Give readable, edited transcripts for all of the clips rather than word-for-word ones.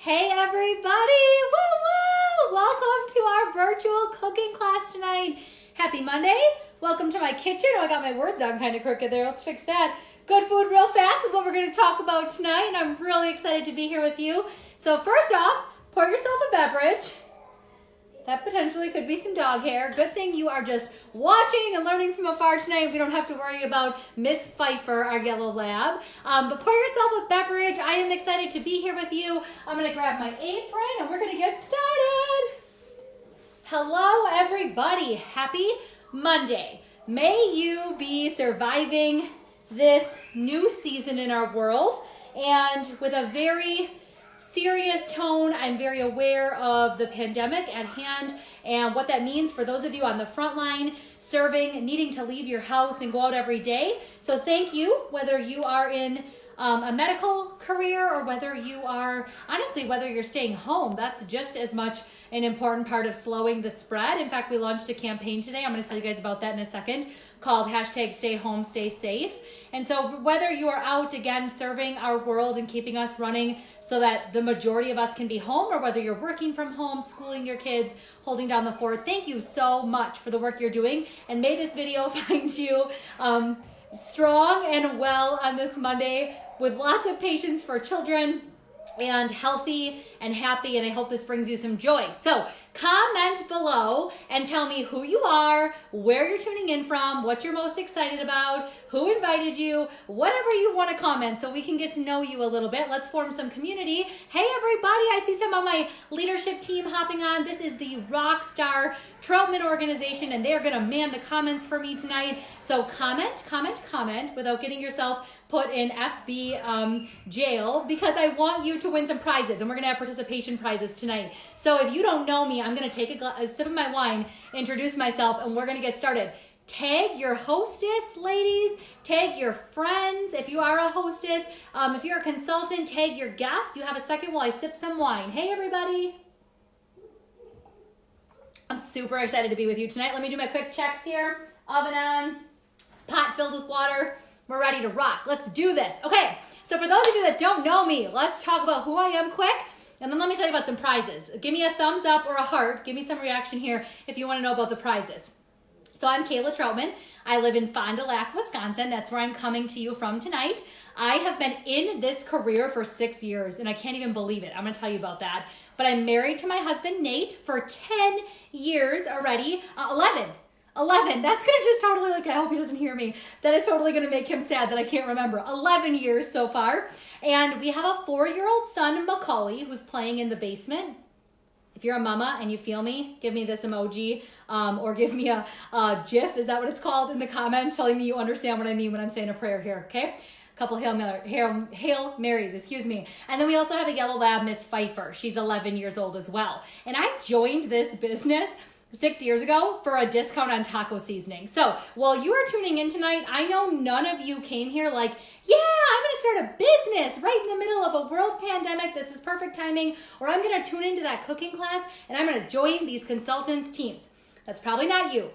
Hey everybody! Woo woo! Welcome to our virtual cooking class tonight. Happy Monday. Welcome to my kitchen. Oh, I got my words on kind of crooked there. Let's fix that. Good food real fast is what we're going to talk about tonight, and I'm really excited to be here with you. So first off, pour yourself a beverage. That potentially could be some dog hair. Good thing you are just watching and learning from afar tonight. We don't have to worry about Miss Pfeiffer, our yellow lab. But pour yourself a beverage. I am excited to be here with you. I'm going to grab my apron and we're going to get started. Hello, everybody. Happy Monday. May you be surviving this new season in our world. And with a very serious tone, I'm very aware of the pandemic at hand and what that means for those of you on the front line, serving, needing to leave your house and go out every day. So thank you, whether you are in a medical career or whether you are, honestly, whether you're staying home. That's just as much an important part of slowing the spread. In fact, we launched a campaign today. I'm going to tell you guys about that in a second, called #StayHomeStaySafe. And so whether you are out again serving our world and keeping us running so that the majority of us can be home, or whether you're working from home, schooling your kids, holding down the fort, thank you so much for the work you're doing. And may this video find you strong and well on this Monday with lots of patience for children and healthy and happy, and I hope this brings you some joy. So comment below and tell me who you are, where you're tuning in from, what you're most excited about, who invited you, whatever you want to comment so we can get to know you a little bit. Let's form some community. Hey everybody, I see some of my leadership team hopping on. This is the Rockstar Troutman organization, and they're going to man the comments for me tonight. So comment without getting yourself put in FB jail, because I want you to win some prizes, and we're going to have participation prizes tonight. So if you don't know me, I'm going to take a sip of my wine, introduce myself, and we're going to get started. Tag your hostess, ladies. Tag your friends if you are a hostess. If you're a consultant, tag your guests. You have a second while I sip some wine. Hey, everybody. I'm super excited to be with you tonight. Let me do my quick checks here. Oven on, pot filled with water. We're ready to rock. Let's do this. Okay, so for those of you that don't know me, let's talk about who I am quick, and then let me tell you about some prizes. Give me a thumbs up or a heart. Give me some reaction here if you want to know about the prizes. So I'm Kayla Troutman. I live in Fond du Lac, Wisconsin. That's where I'm coming to you from tonight. I have been in this career for 6 years, and I can't even believe it. I'm going to tell you about that. But I'm married to my husband, Nate, for 10 years already. 11. That's going to just totally, I hope he doesn't hear me. That is totally going to make him sad that I can't remember. 11 years so far. And we have a 4-year-old son, Macaulay, who's playing in the basement. If you're a mama and you feel me, give me this emoji, or give me a GIF, is that what it's called, in the comments, telling me you understand what I mean when I'm saying a prayer here, okay? A couple Hail Marys, excuse me. And then we also have a yellow lab, Miss Pfeiffer. She's 11 years old as well. And I joined this business 6 years ago for a discount on taco seasoning. So while you are tuning in tonight, I know none of you came here like, yeah, I'm going to start a business right in the middle of a world pandemic. This is perfect timing. Or I'm going to tune into that cooking class and I'm going to join these consultants' teams. That's probably not you.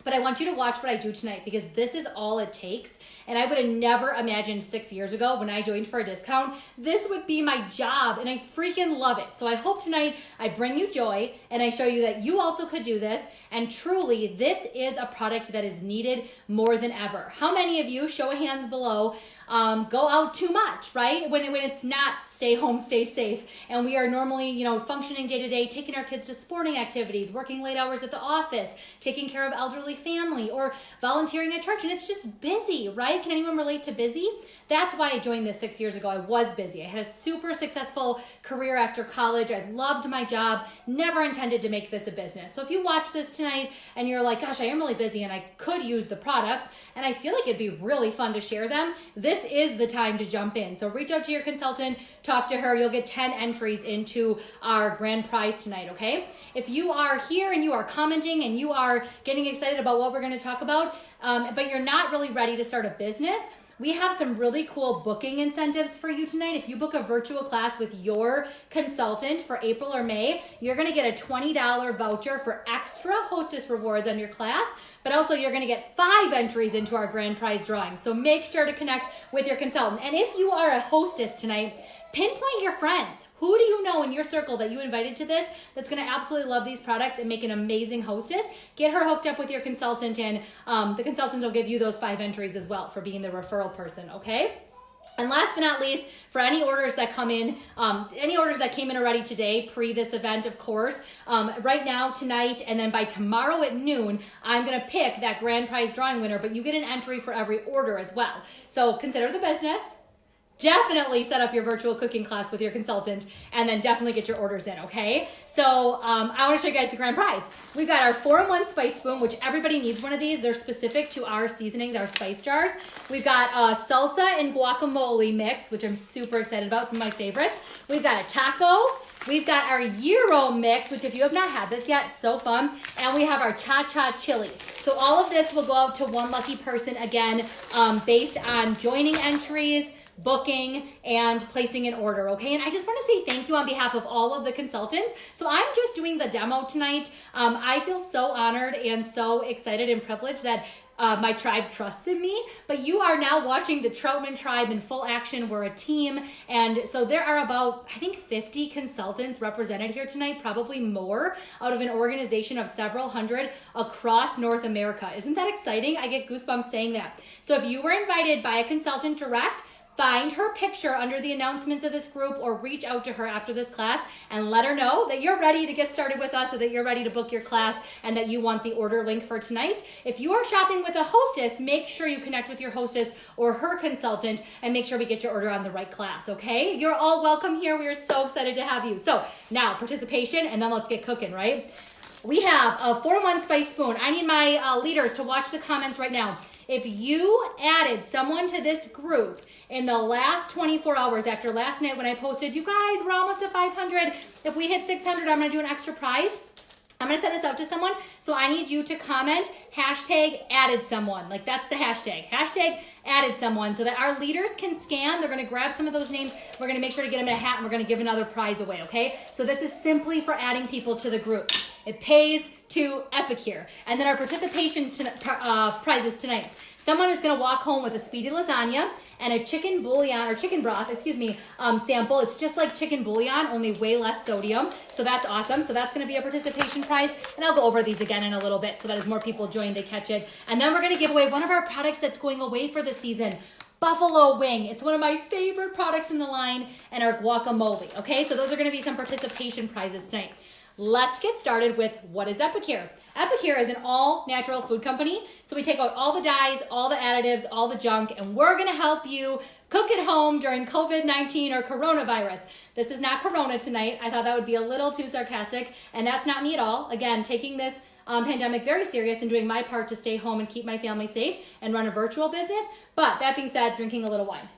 But I want you to watch what I do tonight, because this is all it takes. And I would have never imagined 6 years ago when I joined for a discount, this would be my job, and I freaking love it. So I hope tonight I bring you joy and I show you that you also could do this. And truly, this is a product that is needed more than ever. How many of you, show of hands below, go out too much, right? When it's not stay home, stay safe, and we are normally, functioning day to day, taking our kids to sporting activities, working late hours at the office, taking care of elderly family, or volunteering at church, and it's just busy, right? Can anyone relate to busy? That's why I joined this 6 years ago. I was busy. I had a super successful career after college. I loved my job, never intended to make this a business. So if you watch this tonight and you're like, gosh, I am really busy and I could use the products and I feel like it'd be really fun to share them, this is the time to jump in. So reach out to your consultant, talk to her. You'll get 10 entries into our grand prize tonight, okay? If you are here and you are commenting and you are getting excited about what we're going to talk about, but you're not really ready to start a business, we have some really cool booking incentives for you tonight. If you book a virtual class with your consultant for April or May, you're going to get a $20 voucher for extra hostess rewards on your class, but also you're going to get 5 entries into our grand prize drawing. So make sure to connect with your consultant. And if you are a hostess tonight, pinpoint your friends. Who do you know in your circle that you invited to this that's going to absolutely love these products and make an amazing hostess, get her hooked up with your consultant, and the consultant will give you those 5 entries as well for being the referral person, okay? And last but not least, for any orders that come in, any orders that came in already today, pre this event, of course, right now, tonight, and then by tomorrow at noon, I'm going to pick that grand prize drawing winner, but you get an entry for every order as well. So consider the business. Definitely set up your virtual cooking class with your consultant, and then definitely get your orders in, okay? So I want to show you guys the grand prize. We've got our 4-in-1 spice spoon, which everybody needs one of these. They're specific to our seasonings, our spice jars. We've got a salsa and guacamole mix, which I'm super excited about, some of my favorites. We've got a taco. We've got our gyro mix, which if you have not had this yet, it's so fun. And we have our cha-cha chili. So all of this will go out to one lucky person, again, based on joining entries, booking, and placing an order, okay? And I just want to say thank you on behalf of all of the consultants. So I'm just doing the demo tonight. I feel so honored and so excited and privileged that my tribe trusts in me, but you are now watching the Troutman tribe in full action. We're a team, and so there are about, I think, 50 consultants represented here tonight, probably more, out of an organization of several hundred across North America. Isn't that exciting? I get goosebumps saying that. So if you were invited by a consultant direct, find her picture under the announcements of this group or reach out to her after this class and let her know that you're ready to get started with us, or that you're ready to book your class and that you want the order link for tonight. If you are shopping with a hostess, make sure you connect with your hostess or her consultant and make sure we get your order on the right class, okay? You're all welcome here. We are so excited to have you. So now participation, and then let's get cooking, right? We have a 4-in-1 spice spoon. I need my leaders to watch the comments right now. If you added someone to this group in the last 24 hours after last night when I posted, you guys, we're almost at 500. If we hit 600, I'm going to do an extra prize. I'm going to send this out to someone. So I need you to comment hashtag added someone. Like, that's the hashtag. Hashtag added someone, so that our leaders can scan. They're going to grab some of those names. We're going to make sure to get them in a hat, and we're going to give another prize away, okay? So this is simply for adding people to the group. It pays to Epicure. And then our participation prizes tonight. Someone is going to walk home with a speedy lasagna and a chicken bouillon, or chicken broth, sample. It's just like chicken bouillon, only way less sodium. So that's awesome. So that's going to be a participation prize. And I'll go over these again in a little bit so that as more people join, they catch it. And then we're going to give away one of our products that's going away for the season. Buffalo wing. It's one of my favorite products in the line, and our guacamole. Okay, so those are going to be some participation prizes tonight. Let's get started with, what is Epicure? Epicure is an all-natural food company. So we take out all the dyes, all the additives, all the junk, and we're going to help you cook at home during COVID-19 or coronavirus. This is not Corona tonight. I thought that would be a little too sarcastic, and that's not me at all. Again, taking this pandemic very serious and doing my part to stay home and keep my family safe and run a virtual business. But that being said, drinking a little wine.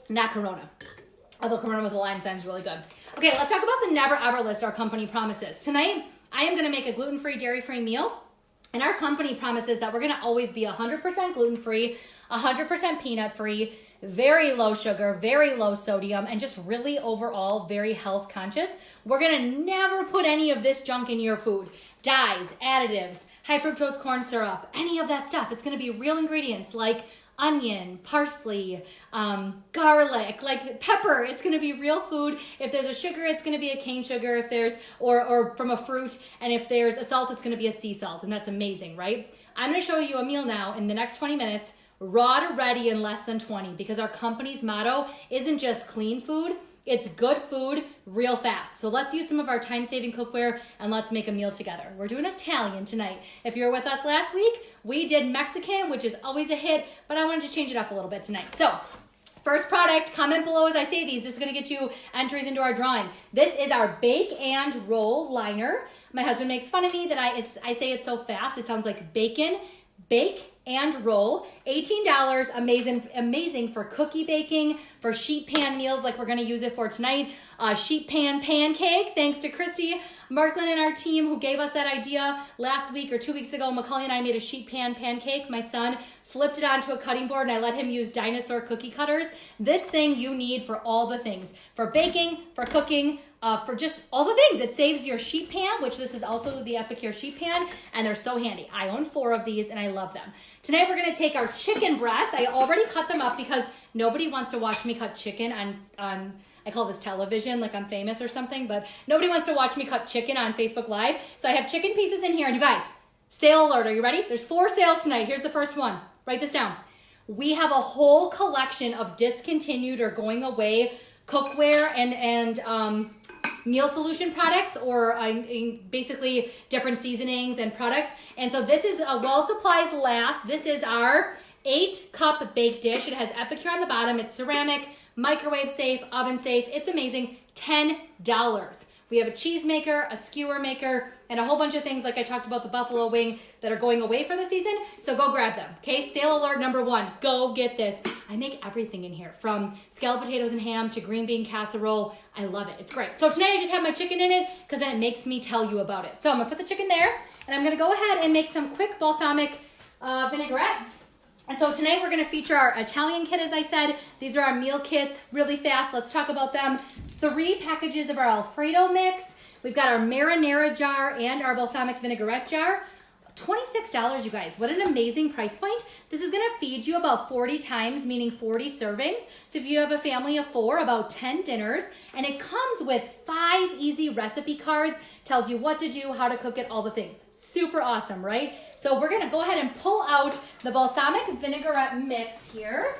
Not Corona. Although Corona with a lime sounds really good. Okay, let's talk about the Never Ever list our company promises. Tonight, I am going to make a gluten-free, dairy-free meal. And our company promises that we're going to always be 100% gluten-free, 100% peanut-free, very low sugar, very low sodium, and just really overall very health conscious. We're going to never put any of this junk in your food. Dyes, additives, high fructose corn syrup, any of that stuff. It's going to be real ingredients like onion, parsley, garlic, like pepper. It's going to be real food. If there's a sugar, it's going to be a cane sugar. If there's, or from a fruit, and if there's a salt, it's going to be a sea salt, and that's amazing, right? I'm going to show you a meal now in the next 20 minutes, raw to ready in less than 20, because our company's motto isn't just clean food, it's good food real fast. So let's use some of our time-saving cookware and let's make a meal together. We're doing Italian tonight. If you were with us last week, we did Mexican, which is always a hit, but I wanted to change it up a little bit tonight. So first product, comment below as I say these. This is going to get you entries into our drawing. This is our bake and roll liner. My husband makes fun of me that I say it so fast. It sounds like bacon, bake, and roll. $18, amazing for cookie baking, for sheet pan meals like we're going to use it for tonight. Sheet pan pancake, thanks to Christy Markland and our team who gave us that idea last week or 2 weeks ago. Macaulay and I made a sheet pan pancake. My son flipped it onto a cutting board and I let him use dinosaur cookie cutters. This thing you need for all the things, for baking, for cooking, for just all the things. It saves your sheet pan, which this is also the Epicure sheet pan, and they're so handy. I own 4 of these and I love them. Tonight we're going to take our chicken breasts. I already cut them up because nobody wants to watch me cut chicken on I call this television, like I'm famous or something, but nobody wants to watch me cut chicken on Facebook Live. So I have chicken pieces in here. And you guys, sale alert, are you ready? There's 4 sales tonight. Here's the first one. Write this down. We have a whole collection of discontinued or going away cookware and meal solution products, or basically different seasonings and products. And so this is a Well Supplies Last. This is our 8-cup bake dish. It has Epicure on the bottom. It's ceramic, microwave safe, oven safe. It's amazing. $10. We have a cheese maker, a skewer maker, and a whole bunch of things like I talked about the buffalo wing that are going away for the season. So go grab them. Okay, sale alert number 1. Go get this. I make everything in here, from scalloped potatoes and ham to green bean casserole. I love it. It's great. So tonight I just have my chicken in it because then it makes me tell you about it. So I'm gonna put the chicken there, and I'm gonna go ahead and make some quick balsamic vinaigrette. And so tonight we're going to feature our Italian kit, as I said. These are our meal kits, really fast. Let's talk about them. 3 packages of our Alfredo mix. We've got our marinara jar and our balsamic vinaigrette jar. $26, you guys. What an amazing price point. This is going to feed you about 40 times, meaning 40 servings. So if you have a family of 4, about 10 dinners. And it comes with 5 easy recipe cards. Tells you what to do, how to cook it, all the things. Super awesome, right? So we're going to go ahead and pull out the balsamic vinaigrette mix here.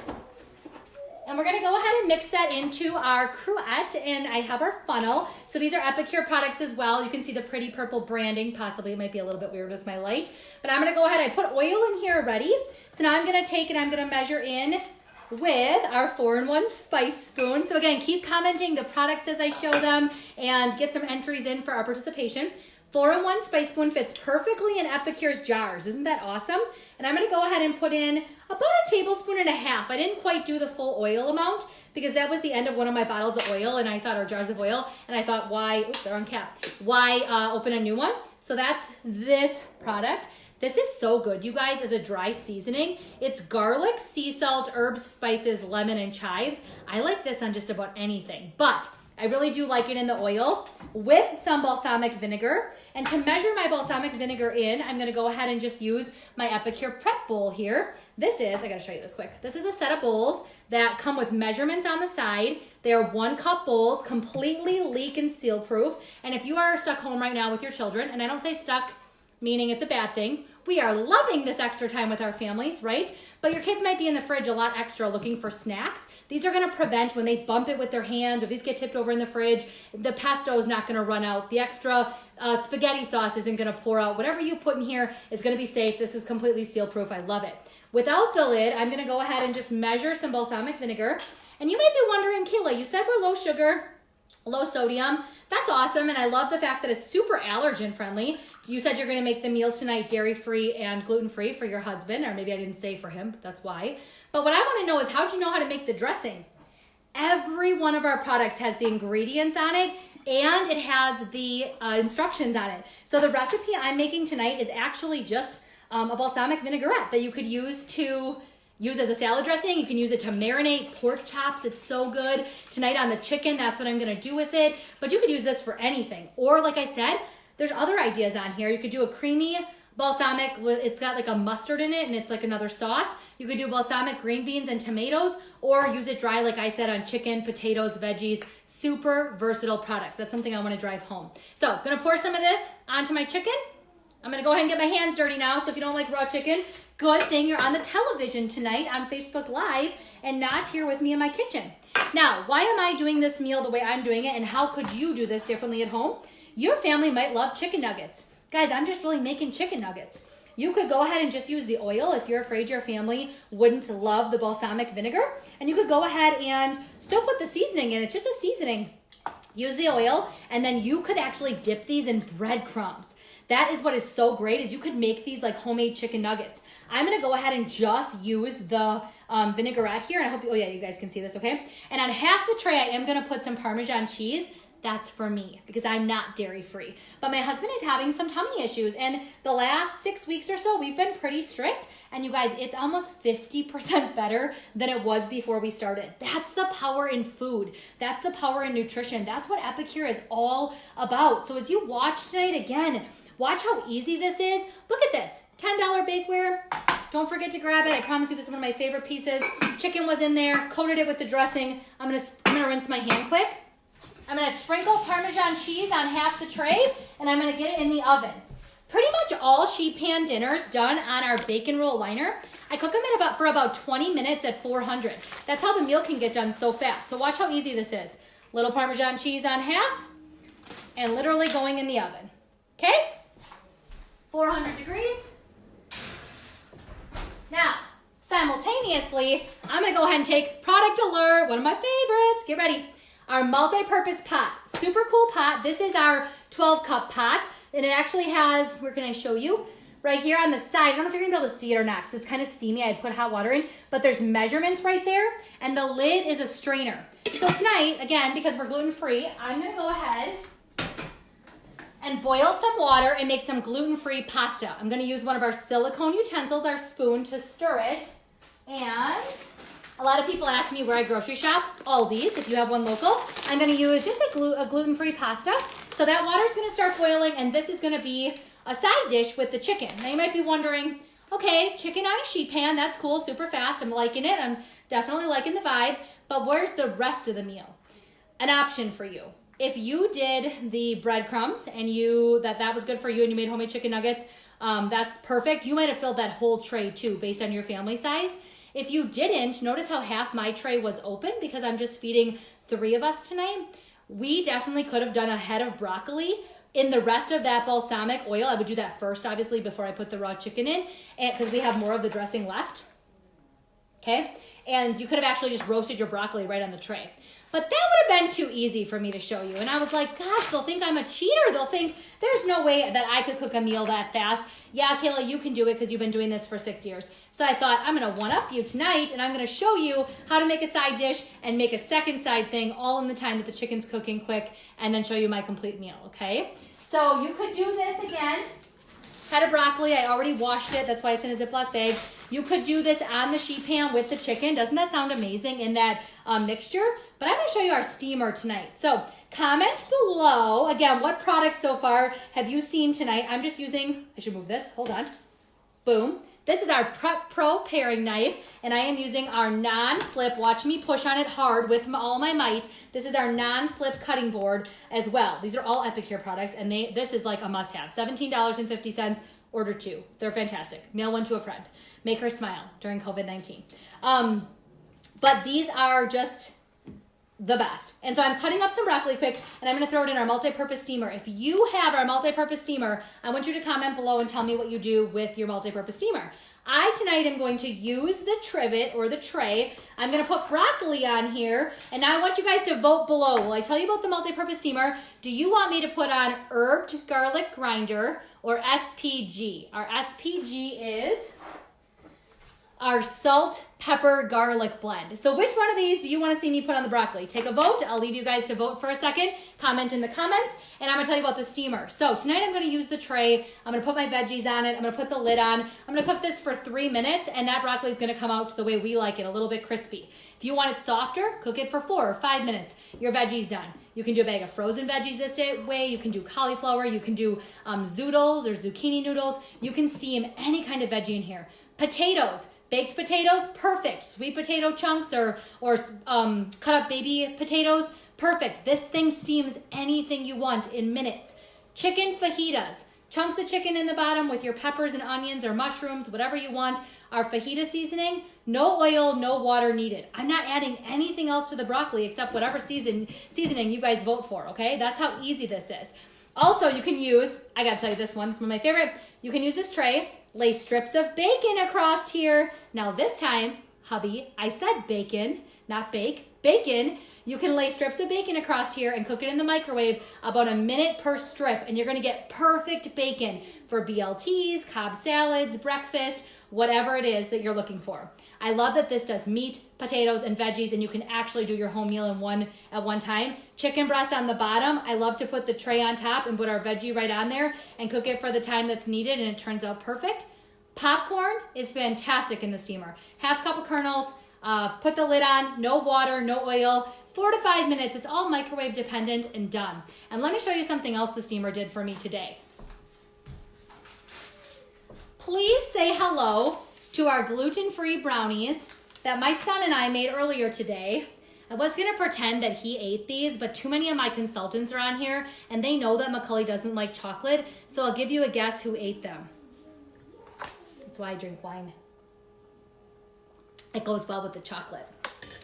And we're going to go ahead and mix that into our cruet, and I have our funnel. So these are Epicure products as well. You can see the pretty purple branding. Possibly it might be a little bit weird with my light, but I'm going to go ahead. I put oil in here already. So now I'm going to take and I'm going to measure in with our 4-in-1 spice spoon. So again, keep commenting the products as I show them and get some entries in for our participation. 4-in-1 spice spoon fits perfectly in Epicure's jars. Isn't that awesome? And I'm going to go ahead and put in about 1.5 tablespoons. I didn't quite do the full oil amount because that was the end of one of my bottles of oil, and I thought, or jars of oil, and I thought, why, oops, they're on cap. Why open a new one? So that's this product. This is so good, you guys, as a dry seasoning. It's garlic, sea salt, herbs, spices, lemon, and chives. I like this on just about anything, but I really do like it in the oil with some balsamic vinegar. And to measure my balsamic vinegar in, I'm gonna go ahead and just use my Epicure prep bowl here. This is, I gotta show you this quick. This is a set of bowls that come with measurements on the side. They are 1-cup bowls, completely leak and seal proof. And if you are stuck home right now with your children, and I don't say stuck meaning it's a bad thing, we are loving this extra time with our families, right? But your kids might be in the fridge a lot extra looking for snacks. These are gonna prevent when they bump it with their hands, or these get tipped over in the fridge, the pesto is not gonna run out. The extra spaghetti sauce isn't gonna pour out. Whatever you put in here is gonna be safe. This is completely seal proof. I love it. Without the lid, I'm gonna go ahead and just measure some balsamic vinegar. And you might be wondering, Kayla, you said we're low sugar, low sodium. That's awesome, and I love the fact that it's super allergen friendly. You said you're gonna make the meal tonight dairy-free and gluten-free for your husband, or maybe I didn't say for him, but that's why. But what I wanna know is, how'd you know how to make the dressing? Every one of our products has the ingredients on it, and it has the instructions on it. So the recipe I'm making tonight is actually just a balsamic vinaigrette that you could use as a salad dressing. You can use it to marinate pork chops. It's so good. Tonight on the chicken, that's what I'm gonna do with it. But you could use this for anything. Or like I said, there's other ideas on here. You could do a creamy balsamic, it's got like a mustard in it and it's like another sauce. You could do balsamic green beans and tomatoes, or use it dry, like I said, on chicken, potatoes, veggies. Super versatile products. That's something I wanna drive home. So I'm gonna pour some of this onto my chicken. I'm gonna go ahead and get my hands dirty now, so if you don't like raw chicken, good thing you're on the television tonight on Facebook Live and not here with me in my kitchen. Now, why am I doing this meal the way I'm doing it, and how could you do this differently at home? Your family might love chicken nuggets. Guys, I'm just really making chicken nuggets. You could go ahead and just use the oil if you're afraid your family wouldn't love the balsamic vinegar, and you could go ahead and still put the seasoning in. It's just a seasoning. Use the oil, and then you could actually dip these in breadcrumbs. That is what is so great, is you could make these like homemade chicken nuggets. I'm gonna go ahead and just use the vinaigrette here, and I hope, oh yeah, you guys can see this, okay? And on half the tray, I am gonna put some Parmesan cheese. That's for me, because I'm not dairy-free. But my husband is having some tummy issues, and the last 6 weeks or so, we've been pretty strict, and you guys, it's almost 50% better than it was before we started. That's the power in food. That's the power in nutrition. That's what Epicure is all about. So as you watch tonight, again, watch how easy this is. Look at this, $10 bakeware, Don't forget to grab it. I promise you this is one of my favorite pieces. Chicken was in there, coated it with the dressing. I'm gonna rinse my hand quick. I'm gonna sprinkle Parmesan cheese on half the tray, and I'm gonna get it in the oven. Pretty much all sheet pan dinners done on our bacon roll liner. I cook them for about 20 minutes at 400. That's how the meal can get done so fast. So watch how easy this is. Little Parmesan cheese on half, and literally going in the oven. Okay? 400 degrees. Now, simultaneously, I'm gonna go ahead and take product alert, one of my favorites. Get ready. Our multi-purpose pot, super cool pot. This is our 12-cup pot, and it actually has, where can I show you? Right here on the side. I don't know if you're gonna be able to see it or not, because it's kind of steamy. I put hot water in, but there's measurements right there, and the lid is a strainer. So tonight, again, because we're gluten-free, I'm gonna go ahead and boil some water and make some gluten-free pasta. I'm gonna use one of our silicone utensils, our spoon, to stir it. And a lot of people ask me where I grocery shop. Aldi's, if you have one local. I'm gonna use just a gluten-free pasta. So that water's gonna start boiling, and this is gonna be a side dish with the chicken. Now you might be wondering, okay, chicken on a sheet pan, that's cool, super fast. I'm liking it, I'm definitely liking the vibe, but where's the rest of the meal? An option for you. If you did the breadcrumbs and that was good for you and you made homemade chicken nuggets, that's perfect. You might have filled that whole tray too based on your family size. If you didn't, notice how half my tray was open because I'm just feeding 3 of us tonight. We definitely could have done a head of broccoli in the rest of that balsamic oil. I would do that first, obviously, before I put the raw chicken in, because we have more of the dressing left. Okay? And you could have actually just roasted your broccoli right on the tray. But that would have been too easy for me to show you. And I was like, gosh, they'll think I'm a cheater. They'll think there's no way that I could cook a meal that fast. Yeah, Kayla, you can do it because you've been doing this for 6 years. So I thought, I'm going to one-up you tonight, and I'm going to show you how to make a side dish and make a second side thing all in the time that the chicken's cooking quick, and then show you my complete meal, okay? So you could do this again. Head of broccoli, I already washed it. That's why it's in a Ziploc bag. You could do this on the sheet pan with the chicken. Doesn't that sound amazing in that mixture? But I'm going to show you our steamer tonight. So comment below, again, what products so far have you seen tonight? I'm just using, I should move this, hold on. Boom. This is our Prep Pro paring knife, and I am using our non-slip, watch me push on it hard with all my might. This is our non-slip cutting board as well. These are all Epicure products, and this is like a must-have. $17.50, order 2. They're fantastic. Mail one to a friend. Make her smile during COVID-19. But these are just the best. And so I'm cutting up some broccoli quick, and I'm going to throw it in our multi-purpose steamer. If you have our multi-purpose steamer, I want you to comment below and tell me what you do with your multi-purpose steamer. I tonight am going to use the trivet or the tray. I'm going to put broccoli on here, and now I want you guys to vote below. Will I tell you about the multi-purpose steamer? Do you want me to put on herbed garlic grinder or SPG? Our SPG is our salt, pepper, garlic blend. So which one of these do you want to see me put on the broccoli? Take a vote. I'll leave you guys to vote for a second. Comment in the comments, and I'm going to tell you about the steamer. So tonight I'm going to use the tray. I'm going to put my veggies on it. I'm going to put the lid on. I'm going to cook this for 3 minutes, and that broccoli is going to come out the way we like it, a little bit crispy. If you want it softer, cook it for 4 or 5 minutes. Your veggie's done. You can do a bag of frozen veggies this way. You can do cauliflower. You can do zoodles or zucchini noodles. You can steam any kind of veggie in here. Potatoes. Baked potatoes, perfect. Sweet potato chunks or cut up baby potatoes, perfect. This thing steams anything you want in minutes. Chicken fajitas, chunks of chicken in the bottom with your peppers and onions or mushrooms, whatever you want. Our fajita seasoning, no oil, no water needed. I'm not adding anything else to the broccoli except whatever seasoning you guys vote for, okay? That's how easy this is. Also, you can use, I gotta tell you this one, it's one of my favorite. You can use this tray, lay strips of bacon across here. Now this time, hubby, I said bacon, not bake, bacon. You can lay strips of bacon across here and cook it in the microwave about a minute per strip, and you're gonna get perfect bacon for BLTs, Cobb salads, breakfast, whatever it is that you're looking for. I love that this does meat, potatoes, and veggies, and you can actually do your whole meal at one time. Chicken breast on the bottom. I love to put the tray on top and put our veggie right on there and cook it for the time that's needed, and it turns out perfect. Popcorn is fantastic in the steamer. Half cup of kernels, put the lid on, no water, no oil, 4 to 5 minutes. It's all microwave dependent and done. And let me show you something else the steamer did for me today. Please say hello to our gluten-free brownies that my son and I made earlier today. I was gonna pretend that he ate these, but too many of my consultants are on here and they know that Macaulay doesn't like chocolate, so I'll give you a guess who ate them. That's why I drink wine. It goes well with the chocolate.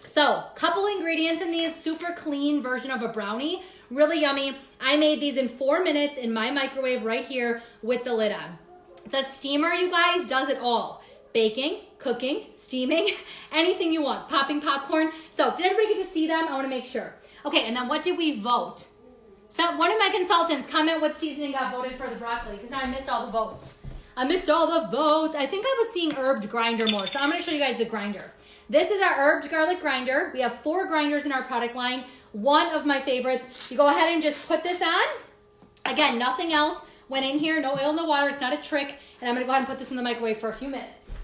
So, couple ingredients in these, super clean version of a brownie, really yummy. I made these in 4 minutes in my microwave right here with the lid on. The steamer, you guys, does it all. Baking, cooking, steaming, anything you want, popping popcorn. So, did everybody get to see them? I wanna make sure. Okay, and then what did we vote? So, one of my consultants, comment what seasoning got voted for the broccoli, because now I missed all the votes. I think I was seeing herbed grinder more, so I'm gonna show you guys the grinder. This is our herbed garlic grinder. We have 4 grinders in our product line. One of my favorites. You go ahead and just put this on. Again, nothing else went in here. No oil, no water. It's not a trick. And I'm going to go ahead and put this in the microwave for a few minutes.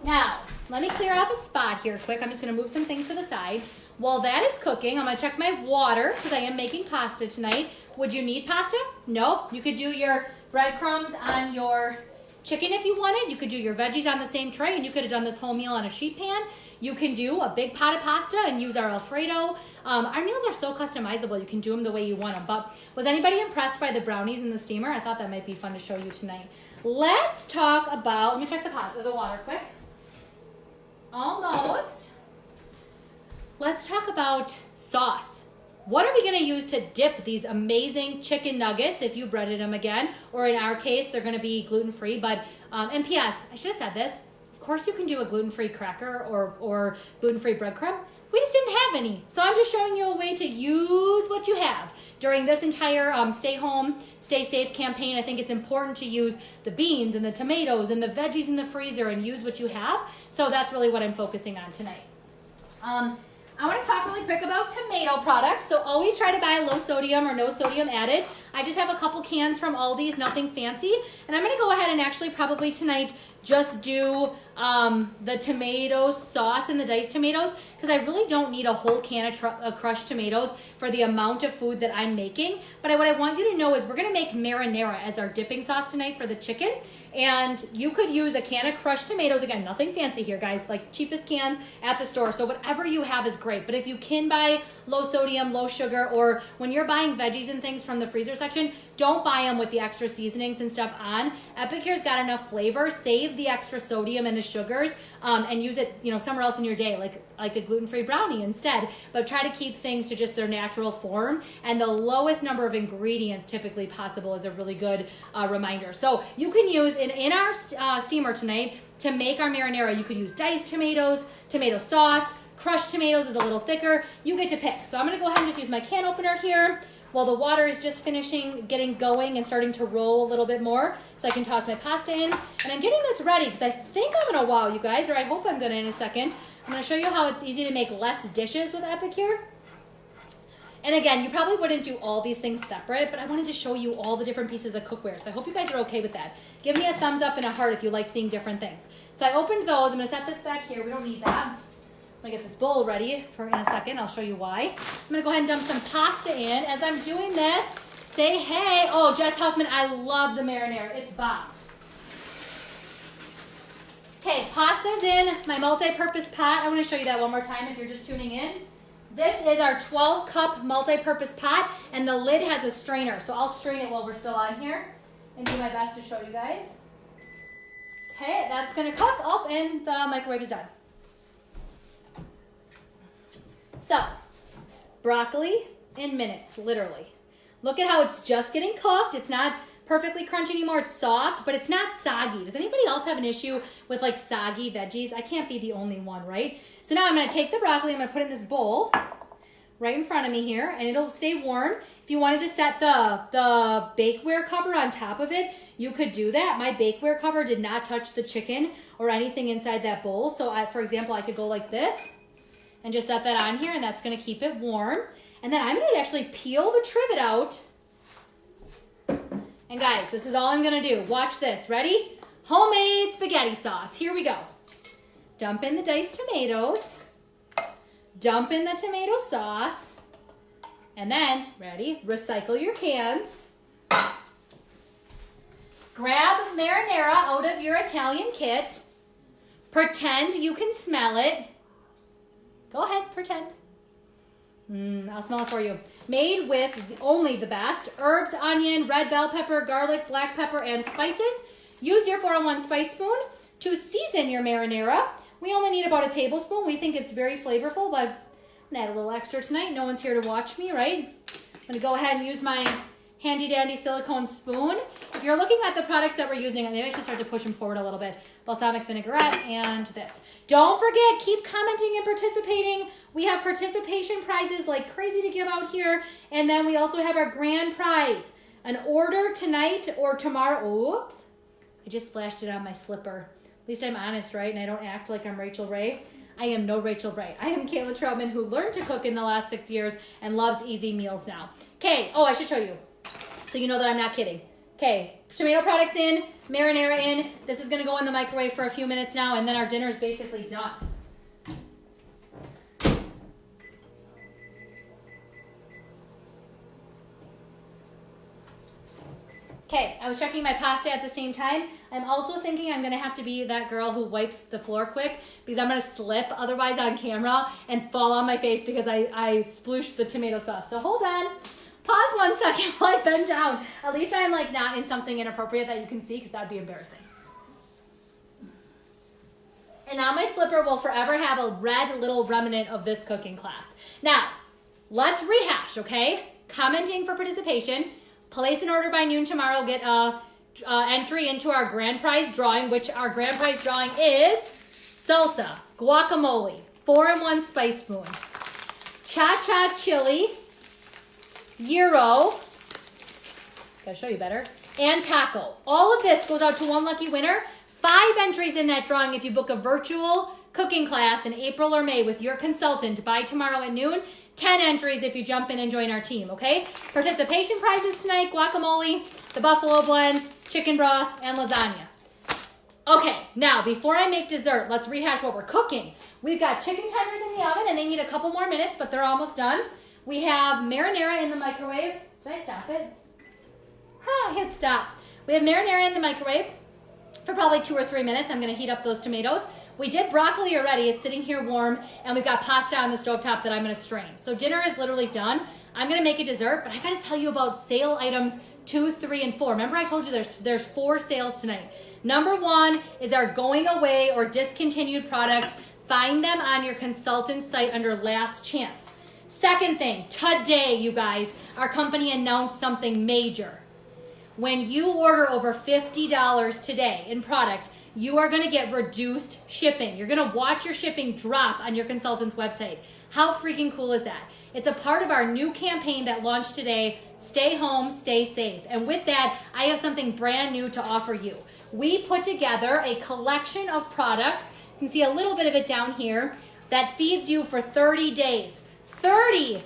Now, let me clear off a spot here quick. I'm just going to move some things to the side. While that is cooking, I'm going to check my water because I am making pasta tonight. Would you need pasta? No. You could do your breadcrumbs on your chicken if you wanted. You could do your veggies on the same tray, and you could have done this whole meal on a sheet pan. You can do a big pot of pasta and use our Alfredo. Our meals are so customizable. You can do them the way you want them. But was anybody impressed by the brownies in the steamer? I thought that might be fun to show you tonight. Let's talk about, let me check the water quick. Almost. Let's talk about sauce. What are we gonna use to dip these amazing chicken nuggets if you breaded them again? Or in our case, they're gonna be gluten-free, but, and P.S., I should have said this. Of course you can do a gluten-free cracker or gluten-free breadcrumb. We just didn't have any. So I'm just showing you a way to use what you have. During this entire stay home, stay safe campaign, I think it's important to use the beans and the tomatoes and the veggies in the freezer and use what you have. So that's really what I'm focusing on tonight. I want to talk really quick about tomato products. So always try to buy low sodium or no sodium added. I just have a couple cans from Aldi's, nothing fancy. And I'm going to go ahead and actually probably tonight just do the tomato sauce and the diced tomatoes because I really don't need a whole can of crushed tomatoes for the amount of food that I'm making. But what I want you to know is we're going to make marinara as our dipping sauce tonight for the chicken. And you could use a can of crushed tomatoes. Again, nothing fancy here, guys, like cheapest cans at the store. So whatever you have is great. But if you can buy low sodium, low sugar, or when you're buying veggies and things from the freezer section, don't buy them with the extra seasonings and stuff on. Epicure's got enough flavor. Save the extra sodium and the sugars and use it, somewhere else in your day, like a gluten-free brownie instead. But try to keep things to just their natural form. And the lowest number of ingredients typically possible is a really good reminder. So you can use in our steamer tonight to make our marinara. You could use diced tomatoes, tomato sauce, crushed tomatoes is a little thicker. You get to pick. So I'm going to go ahead and just use my can opener here while the water is just getting going and starting to roll a little bit more so I can toss my pasta in. And I'm getting this ready because I think I'm going to wow you guys, or I hope I'm going to in a second. I'm going to show you how it's easy to make less dishes with Epicure. And again, you probably wouldn't do all these things separate, but I wanted to show you all the different pieces of cookware. So I hope you guys are okay with that. Give me a thumbs up and a heart if you like seeing different things. So I opened those. I'm going to set this back here. We don't need that. I'm going to get this bowl ready for in a second. I'll show you why. I'm going to go ahead and dump some pasta in. As I'm doing this, say hey. Oh, Jess Huffman, I love the marinara. It's bomb. Okay, pasta's in my multi-purpose pot. I want to show you that one more time if you're just tuning in. This is our 12-cup multi-purpose pot, and the lid has a strainer, so I'll strain it while we're still on here and do my best to show you guys. Okay, that's going to cook. Oh, and the microwave is done. So, broccoli in minutes, literally. Look at how it's just getting cooked. It's not perfectly crunchy anymore. It's soft, but it's not soggy. Does anybody else have an issue with like soggy veggies? I can't be the only one, right? So now I'm going to take the broccoli. I'm going to put it in this bowl right in front of me here, and it'll stay warm. If you wanted to set the bakeware cover on top of it, you could do that. My bakeware cover did not touch the chicken or anything inside that bowl. So, for example, I could go like this and just set that on here, and that's going to keep it warm. And then I'm going to actually peel the trivet out. And guys, this is all I'm going to do. Watch this. Ready? Homemade spaghetti sauce. Here we go. Dump in the diced tomatoes. Dump in the tomato sauce. And then, ready? Recycle your cans. grab marinara out of your Italian kit. Pretend you can smell it. Go ahead, pretend. I'll smell it for you. Made with only the best herbs, onion, red bell pepper, garlic, black pepper, and spices. Use your 4-in-1 spice spoon to season your marinara. We only need about a tablespoon. We think it's very flavorful, but I'm gonna add a little extra tonight. No one's here to watch me, right? I'm gonna go ahead and use my handy dandy silicone spoon. If you're looking at the products that we're using, maybe I should start to push them forward a little bit. Balsamic vinaigrette and this. Don't forget, keep commenting and participating. We have participation prizes like crazy to give out here. And then we also have our grand prize. An order tonight or tomorrow. Oops, I just splashed it on my slipper. At least I'm honest, right? And I don't act like I'm Rachel Ray. I am no Rachel Ray. I am Kayla Troutman, who learned to cook in the last 6 years and loves easy meals now. Okay, oh, I should show you, so you know that I'm not kidding. Okay, tomato products in, marinara in. This is gonna go in the microwave for a few minutes now, and then our dinner's basically done. Okay, I was checking my pasta at the same time. I'm also thinking I'm gonna have to be that girl who wipes the floor quick because I'm gonna slip otherwise on camera and fall on my face because I splooshed the tomato sauce. So hold on, pause 1 second while I bend down. At least I'm like not in something inappropriate that you can see because that'd be embarrassing. And now my slipper will forever have a red little remnant of this cooking class. Now, let's rehash, okay? Commenting for participation. Place an order by noon tomorrow. Get a entry into our grand prize drawing, which our grand prize drawing is salsa, guacamole, 4-in-1 spice spoon, cha-cha chili, gyro, gotta show you better, and taco. All of this goes out to one lucky winner. 5 entries in that drawing if you book a virtual cooking class in April or May with your consultant by tomorrow at noon. 10 entries if you jump in and join our team, okay? Participation prizes tonight, guacamole, the buffalo blend, chicken broth, and lasagna. Okay, now before I make dessert, let's rehash what we're cooking. We've got chicken tenders in the oven and they need a couple more minutes, but they're almost done. We have marinara in the microwave. Did I stop it? Hit stop. We have marinara in the microwave for probably 2 or 3 minutes. I'm gonna heat up those tomatoes. We did broccoli already. It's sitting here warm, and we've got pasta on the stovetop that I'm gonna strain. So dinner is literally done. I'm gonna make a dessert, but I gotta tell you about sale items 2, 3, and 4. Remember I told you there's 4 sales tonight. Number 1 is our going away or discontinued products. Find them on your consultant site under last chance. Second thing, today, you guys, our company announced something major. When you order over $50 today in product, you are going to get reduced shipping. You're going to watch your shipping drop on your consultant's website. How freaking cool is that? It's a part of our new campaign that launched today, Stay Home, Stay Safe. And with that, I have something brand new to offer you. We put together a collection of products, you can see a little bit of it down here, that feeds you for 30 days. 30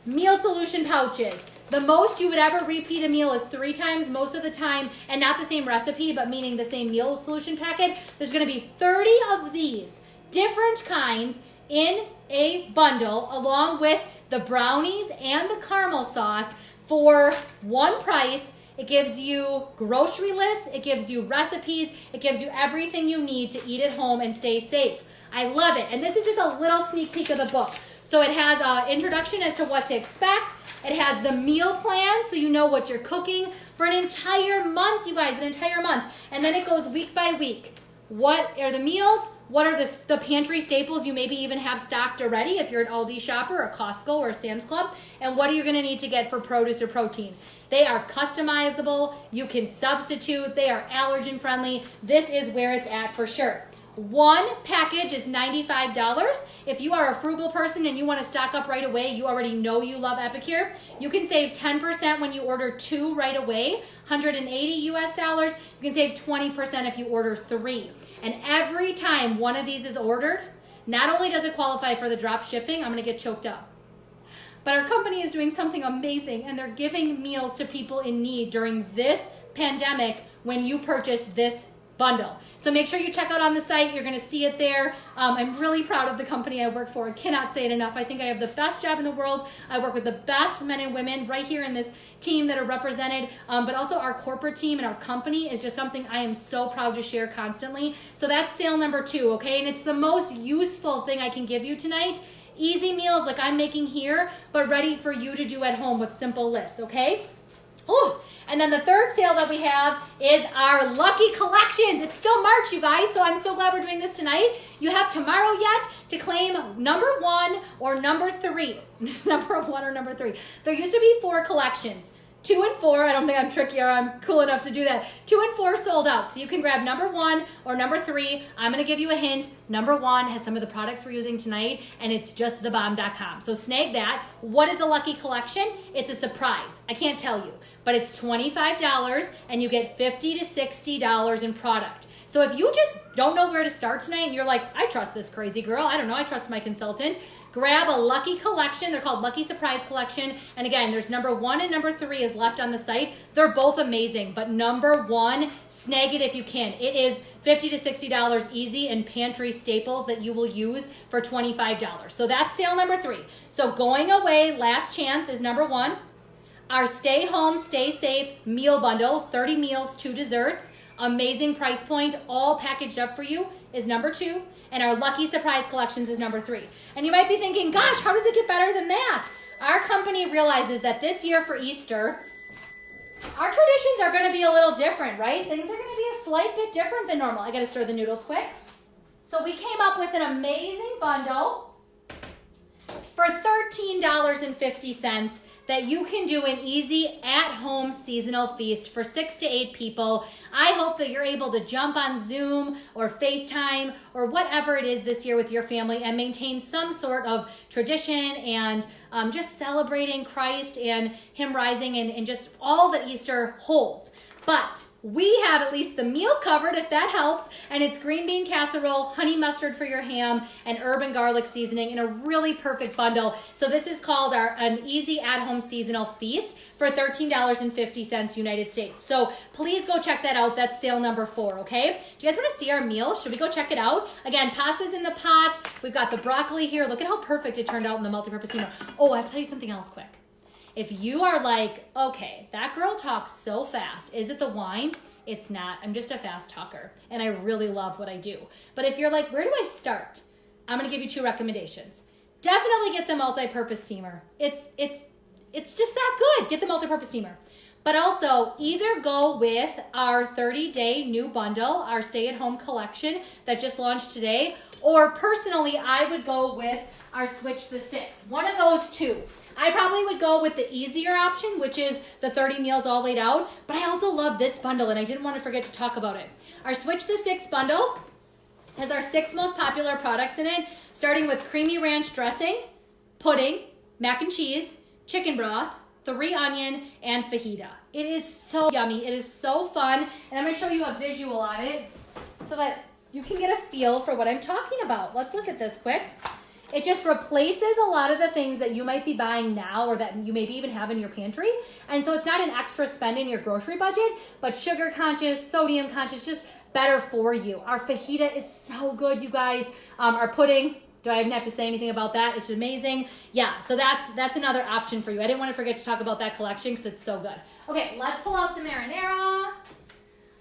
meal solution pouches. The most you would ever repeat a meal is 3 times most of the time, and not the same recipe, but meaning the same meal solution packet. There's gonna be 30 of these different kinds in a bundle, along with the brownies and the caramel sauce for one price. It gives you grocery lists, it gives you recipes, it gives you everything you need to eat at home and stay safe. I love it, and this is just a little sneak peek of the book. So it has an introduction as to what to expect. It has the meal plan, so you know what you're cooking for an entire month, you guys, an entire month. And then it goes week by week. What are the meals? What are the pantry staples you maybe even have stocked already if you're an Aldi shopper, or Costco, or a Sam's Club? And what are you going to need to get for produce or protein? They are customizable. You can substitute. They are allergen friendly. This is where it's at for sure. One package is $95. If you are a frugal person and you want to stock up right away, you already know you love Epicure. You can save 10% when you order 2 right away, $180 US. You can save 20% if you order 3. And every time one of these is ordered, not only does it qualify for the drop shipping, I'm going to get choked up, but our company is doing something amazing, and they're giving meals to people in need during this pandemic when you purchase this bundle. So make sure you check out on the site. You're going to see it there. I'm really proud of the company I work for. I cannot say it enough. I think I have the best job in the world. I work with the best men and women right here in this team that are represented, but also our corporate team and our company is just something I am so proud to share constantly. So that's sale number 2, okay? And it's the most useful thing I can give you tonight. Easy meals like I'm making here, but ready for you to do at home with simple lists, okay? Oh, and then the third sale that we have is our Lucky Collections. It's still March, you guys, so I'm so glad we're doing this tonight. You have tomorrow yet to claim number 1 or number 3. Number 1 or number 3. There used to be 4 collections. 2 and 4, I don't think I'm tricky or I'm cool enough to do that. 2 and 4 sold out. So you can grab number 1 or number 3. I'm going to give you a hint. Number 1 has some of the products we're using tonight, and it's just thebomb.com. So snag that. What is a Lucky Collection? It's a surprise. I can't tell you, but it's $25 and you get $50 to $60 in product. So if you just don't know where to start tonight and you're like, I trust this crazy girl, I don't know, I trust my consultant, grab a Lucky Collection. They're called Lucky Surprise Collection. And again, there's number 1 and number 3 is left on the site. They're both amazing, but number 1, snag it if you can. It is $50 to $60 easy and pantry staples that you will use for $25. So that's sale number 3. So going away, last chance is number 1. Our Stay Home, Stay Safe meal bundle, 30 meals, 2 desserts, amazing price point, all packaged up for you is number 2. And our Lucky Surprise Collections is number 3. And you might be thinking, gosh, how does it get better than that? Our company realizes that this year for Easter, our traditions are going to be a little different, right? Things are going to be a slight bit different than normal. I got to stir the noodles quick. So we came up with an amazing bundle for $13.50 that you can do an easy at-home seasonal feast for 6 to 8 people. I hope that you're able to jump on Zoom or FaceTime or whatever it is this year with your family and maintain some sort of tradition and just celebrating Christ and Him rising and just all that Easter holds. But we have at least the meal covered, if that helps, and it's green bean casserole, honey mustard for your ham, and herb and garlic seasoning in a really perfect bundle. So this is called an easy at-home seasonal feast for $13.50 United States. So please go check that out. That's sale number 4, okay? Do you guys want to see our meal? Should we go check it out? Again, pasta's in the pot. We've got the broccoli here. Look at how perfect it turned out in the multi-purpose steamer. Oh, I have to tell you something else quick. If you are like, okay, that girl talks so fast. Is it the wine? It's not. I'm just a fast talker, and I really love what I do. But if you're like, where do I start? I'm going to give you 2 recommendations. Definitely get the multi-purpose steamer. It's just that good. Get the multi-purpose steamer. But also, either go with our 30-day new bundle, our stay-at-home collection that just launched today, or personally, I would go with our Switch the 6. One of those 2. I probably would go with the easier option, which is the 30 meals all laid out, but I also love this bundle, and I didn't want to forget to talk about it. Our Switch the 6 bundle has our 6 most popular products in it, starting with creamy ranch dressing, pudding, mac and cheese, chicken broth, 3 onion, and fajita. It is so yummy. It is so fun, and I'm going to show you a visual on it so that you can get a feel for what I'm talking about. Let's look at this quick. It just replaces a lot of the things that you might be buying now or that you maybe even have in your pantry. And so it's not an extra spend in your grocery budget, but sugar conscious, sodium conscious, just better for you. Our fajita is so good, you guys. Our pudding, do I even have to say anything about that? It's amazing. Yeah, so that's another option for you. I didn't want to forget to talk about that collection because it's so good. Okay, let's pull out the marinara.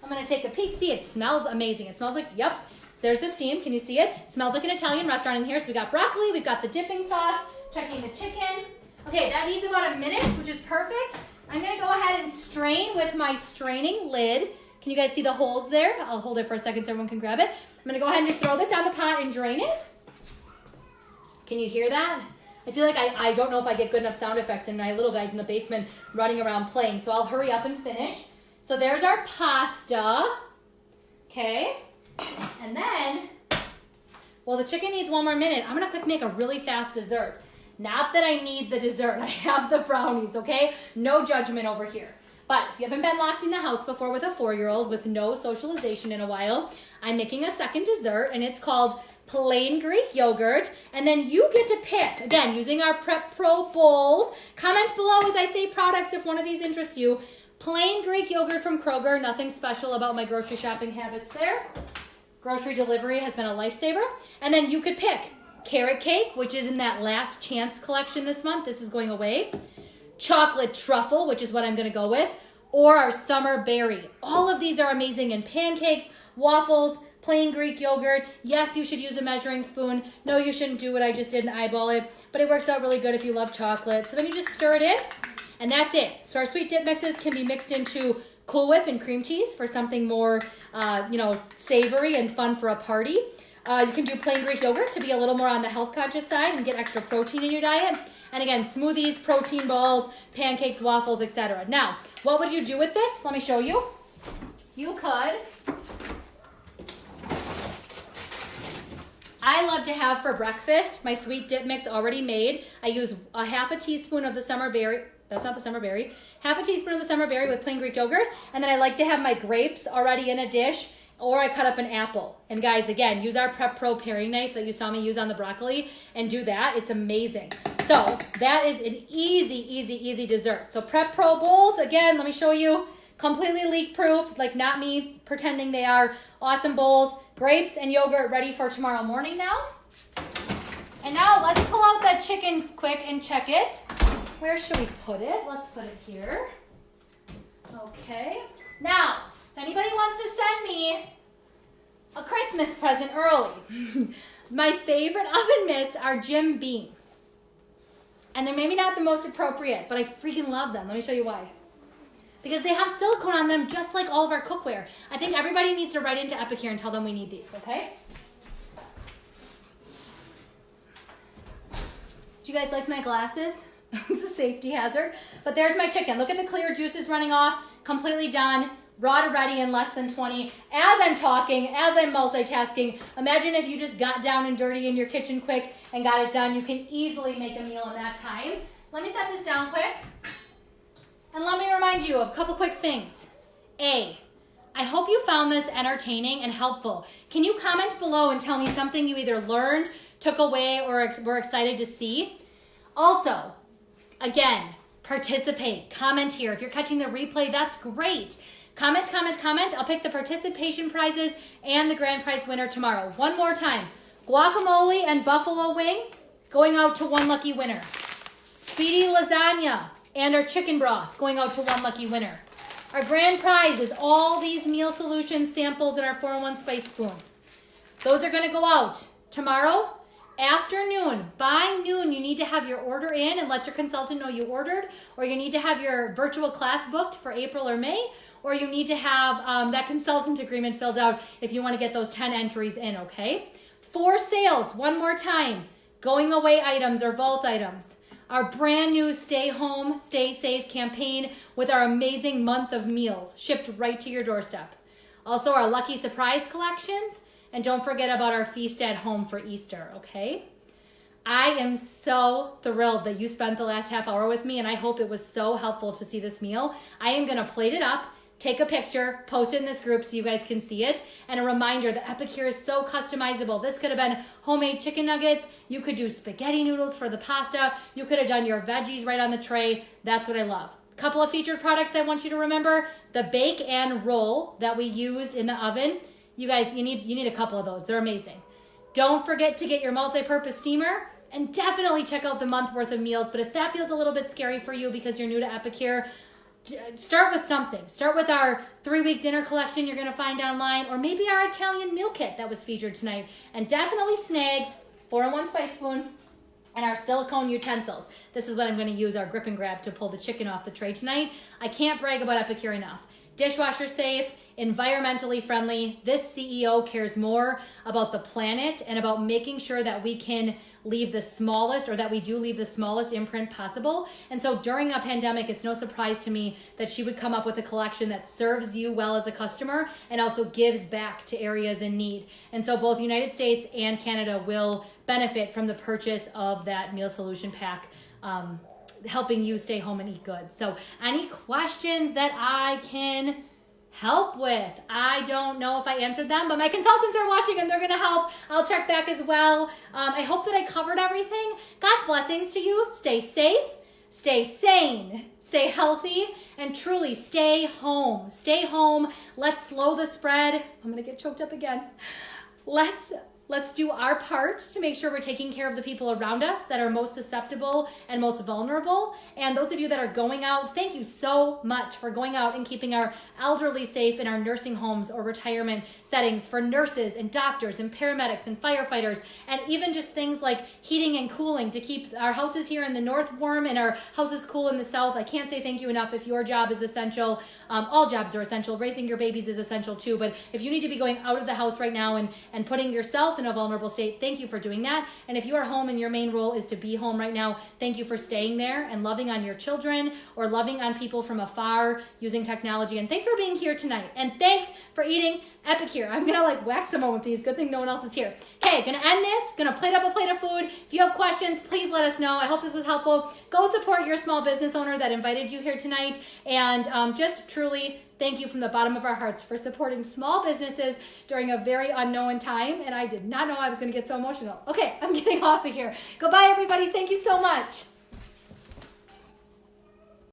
I'm going to take a peek. See, it smells amazing. It smells like, yep. There's the steam. Can you see it? It smells like an Italian restaurant in here. So we got broccoli. We've got the dipping sauce. Checking the chicken. Okay, that needs about a minute, which is perfect. I'm going to go ahead and strain with my straining lid. Can you guys see the holes there? I'll hold it for a second so everyone can grab it. I'm going to go ahead and just throw this on the pot and drain it. Can you hear that? I feel like I don't know if I get good enough sound effects and my little guys in the basement running around playing. So I'll hurry up and finish. So there's our pasta. Okay. And then, well, the chicken needs 1 more minute. I'm going to quick make a really fast dessert. Not that I need the dessert. I have the brownies, okay? No judgment over here. But if you haven't been locked in the house before with a 4-year-old with no socialization in a while, I'm making a second dessert, and it's called plain Greek yogurt. And then you get to pick, again, using our Prep Pro bowls. Comment below as I say products if one of these interests you. Plain Greek yogurt from Kroger. Nothing special about my grocery shopping habits there. Grocery delivery has been a lifesaver. And then you could pick carrot cake, which is in that last chance collection this month. This is going away. Chocolate truffle, which is what I'm going to go with. Or our summer berry. All of these are amazing in pancakes, waffles, plain Greek yogurt. Yes, you should use a measuring spoon. No, you shouldn't do what I just did and eyeball it. But it works out really good if you love chocolate. So then you just stir it in. And that's it. So our sweet dip mixes can be mixed into Cool Whip and cream cheese for something more, savory and fun for a party. You can do plain Greek yogurt to be a little more on the health conscious side and get extra protein in your diet. And again, smoothies, protein balls, pancakes, waffles, etc. Now, what would you do with this? Let me show you. You could. I love to have for breakfast my sweet dip mix already made. I use a half a teaspoon of the summer berry. That's not the summer berry. Half a teaspoon of the summer berry with plain Greek yogurt. And then I like to have my grapes already in a dish, or I cut up an apple. And guys, again, use our Prep Pro paring knife that you saw me use on the broccoli and do that. It's amazing. So that is an easy dessert. So Prep Pro bowls, again, let me show you. Completely leak proof, like not me pretending they are. Awesome bowls. Grapes and yogurt ready for tomorrow morning now. And now let's pull out that chicken quick and check it. Where should we put it? Let's put it here. Okay. Now, if anybody wants to send me a Christmas present early, my favorite oven mitts are Jim Beam. And they're maybe not the most appropriate, but I freaking love them. Let me show you why. Because they have silicone on them just like all of our cookware. I think everybody needs to write into Epicure and tell them we need these, okay? Do you guys like my glasses? It's a safety hazard. But there's my chicken. Look at the clear juices running off. Completely done. Raw to ready in less than 20. As I'm talking, as I'm multitasking, imagine if you just got down and dirty in your kitchen quick and got it done. You can easily make a meal in that time. Let me set this down quick. And let me remind you of a couple quick things. A, I hope you found this entertaining and helpful. Can you comment below and tell me something you either learned, took away, or were excited to see? Also, again, participate. Comment here. If you're catching the replay, that's great. Comment. I'll pick the participation prizes and the grand prize winner tomorrow. One more time. Guacamole and buffalo wing going out to one lucky winner. Speedy lasagna and our chicken broth going out to one lucky winner. Our grand prize is all these meal solutions samples in our 4-in-1 spice spoon. Those are going to go out tomorrow afternoon. By noon, you need to have your order in and let your consultant know you ordered, or you need to have your virtual class booked for April or May, or you need to have that consultant agreement filled out if you want to get those 10 entries in, okay? 4 sales, one more time. Going away items or vault items. Our brand new Stay Home, Stay Safe campaign with our amazing month of meals shipped right to your doorstep. Also our Lucky Surprise collections. And don't forget about our Feast at Home for Easter, okay? I am so thrilled that you spent the last half hour with me, and I hope it was so helpful to see this meal. I am going to plate it up, take a picture, post it in this group so you guys can see it. And a reminder that Epicure is so customizable. This could have been homemade chicken nuggets. You could do spaghetti noodles for the pasta. You could have done your veggies right on the tray. That's what I love. Couple of featured products I want you to remember. The bake and roll that we used in the oven. You guys, you need a couple of those. They're amazing. Don't forget to get your multi-purpose steamer, and definitely check out the month worth of meals. But if that feels a little bit scary for you because you're new to Epicure, start with something. Start with our 3-week dinner collection you're going to find online, or maybe our Italian meal kit that was featured tonight. And definitely snag 4-in-1 spice spoon and our silicone utensils. This is what I'm going to use, our grip and grab, to pull the chicken off the tray tonight. I can't brag about Epicure enough. Dishwasher safe, environmentally friendly. This CEO cares more about the planet and about making sure that we can leave the smallest, or that we do leave the smallest imprint possible. And so during a pandemic, it's no surprise to me that she would come up with a collection that serves you well as a customer and also gives back to areas in need. And so both the United States and Canada will benefit from the purchase of that meal solution pack, helping you stay home and eat good. So any questions that I can help with? I don't know if I answered them, but my consultants are watching and they're going to help. I'll check back as well. I hope that I covered everything. God's blessings to you. Stay safe, stay sane, stay healthy, and truly stay home. Stay home. Let's slow the spread. I'm going to get choked up again. Let's do our part to make sure we're taking care of the people around us that are most susceptible and most vulnerable. And those of you that are going out, thank you so much for going out and keeping our elderly safe in our nursing homes or retirement settings, for nurses and doctors and paramedics and firefighters, and even just things like heating and cooling to keep our houses here in the north warm and our houses cool in the south. I can't say thank you enough. If your job is essential, all jobs are essential. Raising your babies is essential too. But if you need to be going out of the house right now and putting yourself in a vulnerable state, thank you for doing that. And if you are home and your main role is to be home right now, thank you for staying there and loving on your children or loving on people from afar using technology. And thanks for being here tonight. And thanks for eating Epicure. I'm gonna like whack someone with these. Good thing no one else is here. Okay, gonna end this. Gonna plate up a plate of food. If you have questions, please let us know. I hope this was helpful. Go support your small business owner that invited you here tonight. And just truly thank you from the bottom of our hearts for supporting small businesses during a very unknown time. And I did not know I was gonna get so emotional. Okay, I'm getting off of here. Goodbye, everybody. Thank you so much.